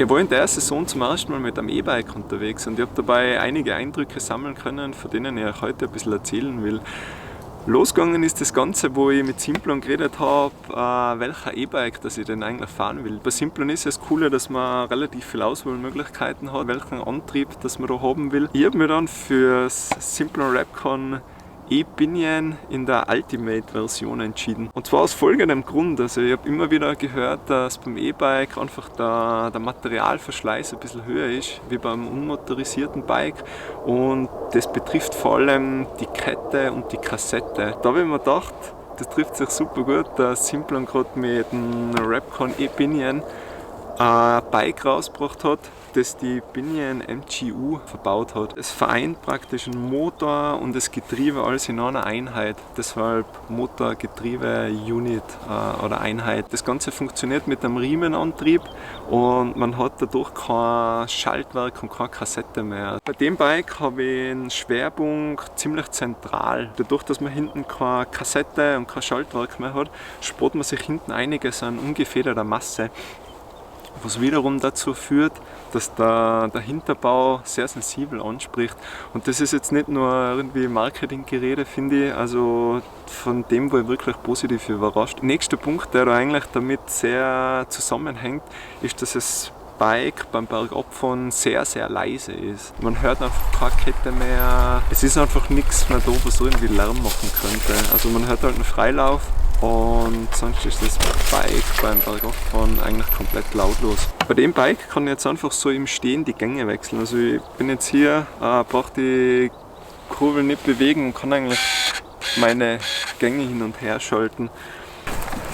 Ich war in der Saison zum ersten Mal mit einem E-Bike unterwegs und ich habe dabei einige Eindrücke sammeln können, von denen ich euch heute ein bisschen erzählen will. Losgegangen ist das Ganze, wo ich mit Simplon geredet habe, welcher E-Bike das ich denn eigentlich fahren will. Bei Simplon ist es das Coole, dass man relativ viele Auswahlmöglichkeiten hat, welchen Antrieb das man da haben will. Ich habe mich dann für das Simplon Rapcon E-Pinion in der Ultimate-Version entschieden. Und zwar aus folgendem Grund. Also ich habe immer wieder gehört, dass beim E-Bike einfach der Materialverschleiß ein bisschen höher ist wie beim unmotorisierten Bike. Und das betrifft vor allem die Kette und die Kassette. Da habe ich mir gedacht, das trifft sich super gut, dass Simplon gerade mit dem Rapcon E-Pinion ein Bike rausgebracht hat, das die Pinion MGU verbaut hat. Es vereint praktisch einen Motor und das Getriebe alles in einer Einheit. Deshalb Motor-Getriebe-Unit oder Einheit. Das Ganze funktioniert mit einem Riemenantrieb und man hat dadurch kein Schaltwerk und keine Kassette mehr. Bei dem Bike habe ich einen Schwerpunkt ziemlich zentral. Dadurch, dass man hinten keine Kassette und kein Schaltwerk mehr hat, spart man sich hinten einiges an ungefederter Masse. Was wiederum dazu führt, dass der Hinterbau sehr sensibel anspricht. Und das ist jetzt nicht nur irgendwie Marketinggerede, finde ich, also von dem war ich wirklich positiv überrascht. Der nächste Punkt, der da eigentlich damit sehr zusammenhängt, ist, dass das Bike beim Bergabfahren sehr, sehr leise ist. Man hört einfach keine Kette mehr, es ist einfach nichts mehr da, was irgendwie Lärm machen könnte. Also man hört halt einen Freilauf. Und sonst ist das Bike beim Bergauffahren eigentlich komplett lautlos. Bei dem Bike kann ich jetzt einfach so im Stehen die Gänge wechseln. Also ich bin jetzt hier, brauche die Kurbel nicht bewegen und kann eigentlich meine Gänge hin und her schalten.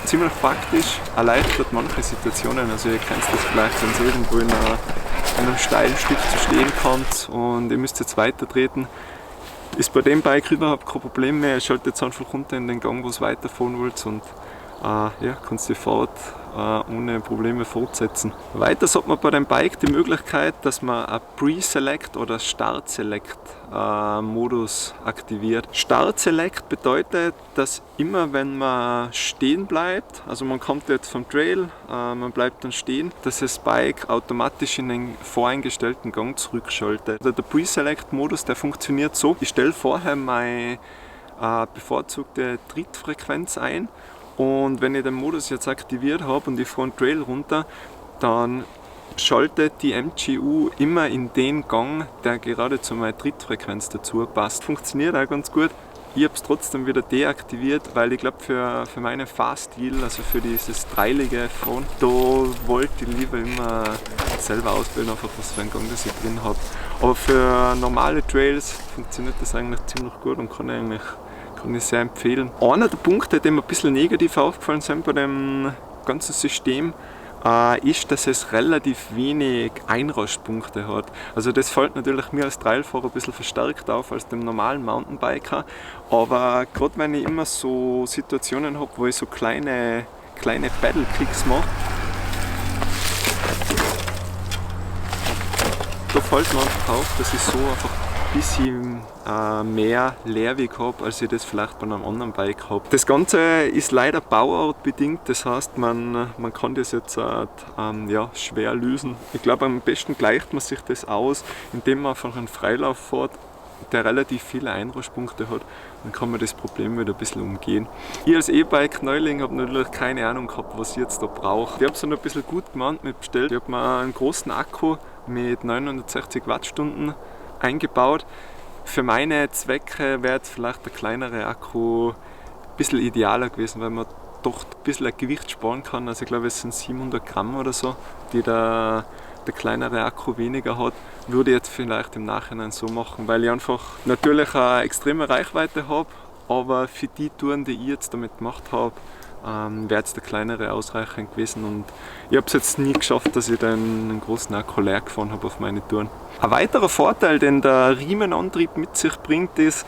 Ziemlich praktisch, erleichtert manche Situationen. Also ihr kennt das vielleicht, wenn ihr irgendwo in einem steilen Stück zu stehen kommt und ihr müsst jetzt weiter treten. Ist bei dem Bike überhaupt kein Problem mehr. Ihr schaltet jetzt einfach runter in den Gang, wo es weiterfahren wollt und kannst die Fahrt ohne Probleme fortsetzen. Weiters hat man bei dem Bike die Möglichkeit, dass man ein Pre-Select oder Start-Select Modus aktiviert. Start-Select bedeutet, dass immer wenn man stehen bleibt, also man kommt jetzt vom Trail, man bleibt dann stehen, dass das Bike automatisch in den voreingestellten Gang zurückschaltet. Also der Pre-Select Modus, der funktioniert so, ich stelle vorher meine bevorzugte Trittfrequenz ein. Und wenn ich den Modus jetzt aktiviert habe und ich fahre einen Trail runter, dann schaltet die MGU immer in den Gang, der gerade zu meiner Trittfrequenz dazu passt. Funktioniert auch ganz gut. Ich habe es trotzdem wieder deaktiviert, weil ich glaube für meinen Fahrstil, also für dieses dreilige Fahren, da wollte ich lieber immer selber auswählen, einfach was für einen Gang das ich drin habe. Aber für normale Trails funktioniert das eigentlich ziemlich gut und kann ich sehr empfehlen. Einer der Punkte, die mir ein bisschen negativ aufgefallen sind bei dem ganzen System, ist, dass es relativ wenig Einrastpunkte hat. Also das fällt natürlich mir als Trailfahrer ein bisschen verstärkt auf als dem normalen Mountainbiker. Aber gerade wenn ich immer so Situationen habe, wo ich so kleine Pedal-Kicks mache, da fällt mir einfach auf, dass ich so einfach ein bisschen mehr Leerweg habe, als ich das vielleicht bei einem anderen Bike habe. Das Ganze ist leider bauartbedingt, das heißt, man kann das jetzt schwer lösen. Ich glaube, am besten gleicht man sich das aus, indem man einfach einen Freilauf fährt, der relativ viele Einrastpunkte hat, dann kann man das Problem wieder ein bisschen umgehen. Ich als E-Bike-Neuling habe natürlich keine Ahnung gehabt, was ich jetzt da brauche. Ich habe es dann ein bisschen gut gemeint mit bestellt. Ich habe mir einen großen Akku mit 960 Wattstunden eingebaut. Für meine Zwecke wäre jetzt vielleicht der kleinere Akku ein bisschen idealer gewesen, weil man doch ein bisschen Gewicht sparen kann. Also ich glaube, es sind 700 Gramm oder so, die der kleinere Akku weniger hat. Würde ich jetzt vielleicht im Nachhinein so machen, weil ich einfach natürlich eine extreme Reichweite habe, aber für die Touren, die ich jetzt damit gemacht habe, wäre jetzt der kleinere ausreichend gewesen und ich habe es jetzt nie geschafft, dass ich einen großen Akku leer gefahren habe auf meine Touren. Ein weiterer Vorteil, den der Riemenantrieb mit sich bringt, ist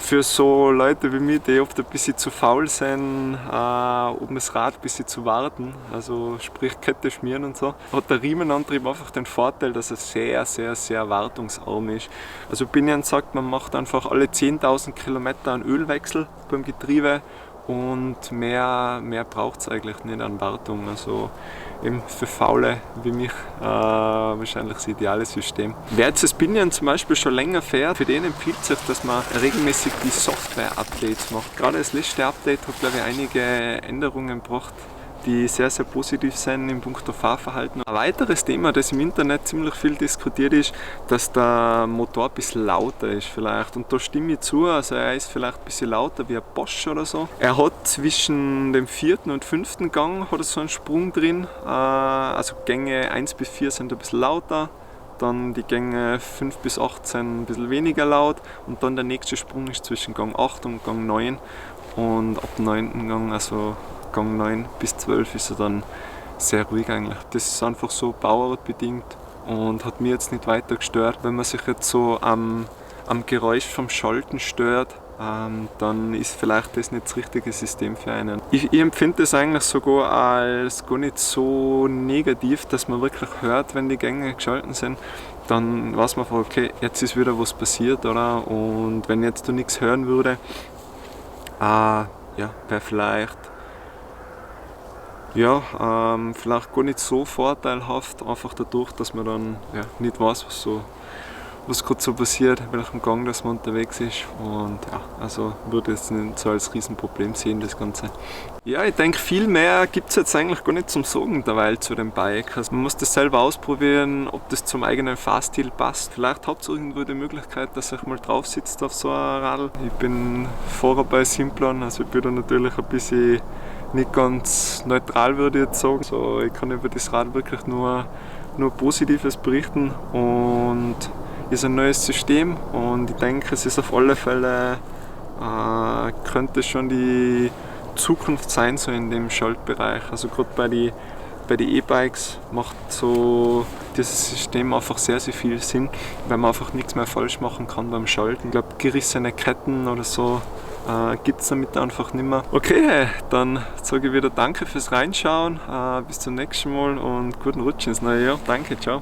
für so Leute wie mich, die oft ein bisschen zu faul sind, um das Rad ein bisschen zu warten, also sprich Kette schmieren und so, hat der Riemenantrieb einfach den Vorteil, dass er sehr, sehr, sehr wartungsarm ist. Also Pinion sagt, man macht einfach alle 10.000 Kilometer einen Ölwechsel beim Getriebe und mehr braucht es eigentlich nicht an Wartung. Also eben für Faule wie mich wahrscheinlich das ideale System. Wer jetzt das Pinion zum Beispiel schon länger fährt, für den empfiehlt sich, dass man regelmäßig die Software-Updates macht. Gerade das letzte Update hat, glaube ich, einige Änderungen gebracht, die sehr, sehr positiv sind im puncto Fahrverhalten. Ein weiteres Thema, das im Internet ziemlich viel diskutiert ist, dass der Motor ein bisschen lauter ist vielleicht. Und da stimme ich zu, also er ist vielleicht ein bisschen lauter wie ein Bosch oder so. Er hat zwischen dem 4. und 5. Gang hat er so einen Sprung drin. Also Gänge 1 bis 4 sind ein bisschen lauter. Dann die Gänge 5 bis 8 sind ein bisschen weniger laut. Und dann der nächste Sprung ist zwischen Gang 8 und Gang 9. Und ab dem 9. Gang, also Gang 9 bis 12 ist er dann sehr ruhig eigentlich. Das ist einfach so bauartbedingt und hat mir jetzt nicht weiter gestört. Wenn man sich jetzt so am Geräusch vom Schalten stört, dann ist vielleicht das nicht das richtige System für einen. Ich empfinde das eigentlich sogar als gar nicht so negativ, dass man wirklich hört, wenn die Gänge geschalten sind. Dann weiß man, okay, jetzt ist wieder was passiert, oder? Und wenn jetzt da nichts hören würde, wäre vielleicht vielleicht gar nicht so vorteilhaft, einfach dadurch, dass man dann nicht weiß, was gerade so passiert, in welchem Gang das man unterwegs ist. Und also würde ich es nicht so als Riesenproblem sehen, das Ganze. Ja, ich denke, viel mehr gibt es jetzt eigentlich gar nicht zum Sagen derweil zu dem Bike. Also man muss das selber ausprobieren, ob das zum eigenen Fahrstil passt. Vielleicht habt ihr irgendwo die Möglichkeit, dass ihr mal drauf sitzt auf so ein Radl. Ich bin Fahrer bei Simplon, also ich bin da natürlich ein bisschen nicht ganz neutral, würde ich jetzt sagen. Also ich kann über das Rad wirklich nur Positives berichten und ist ein neues System und ich denke, es ist auf alle Fälle, könnte schon die Zukunft sein, so in dem Schaltbereich. Also gerade bei den E-Bikes macht so dieses System einfach sehr, sehr viel Sinn, weil man einfach nichts mehr falsch machen kann beim Schalten. Ich glaube, gerissene Ketten oder so gibt es damit einfach nicht mehr. Okay, dann sage ich wieder danke fürs Reinschauen, bis zum nächsten Mal und guten Rutsch ins neue Jahr. Danke, ciao.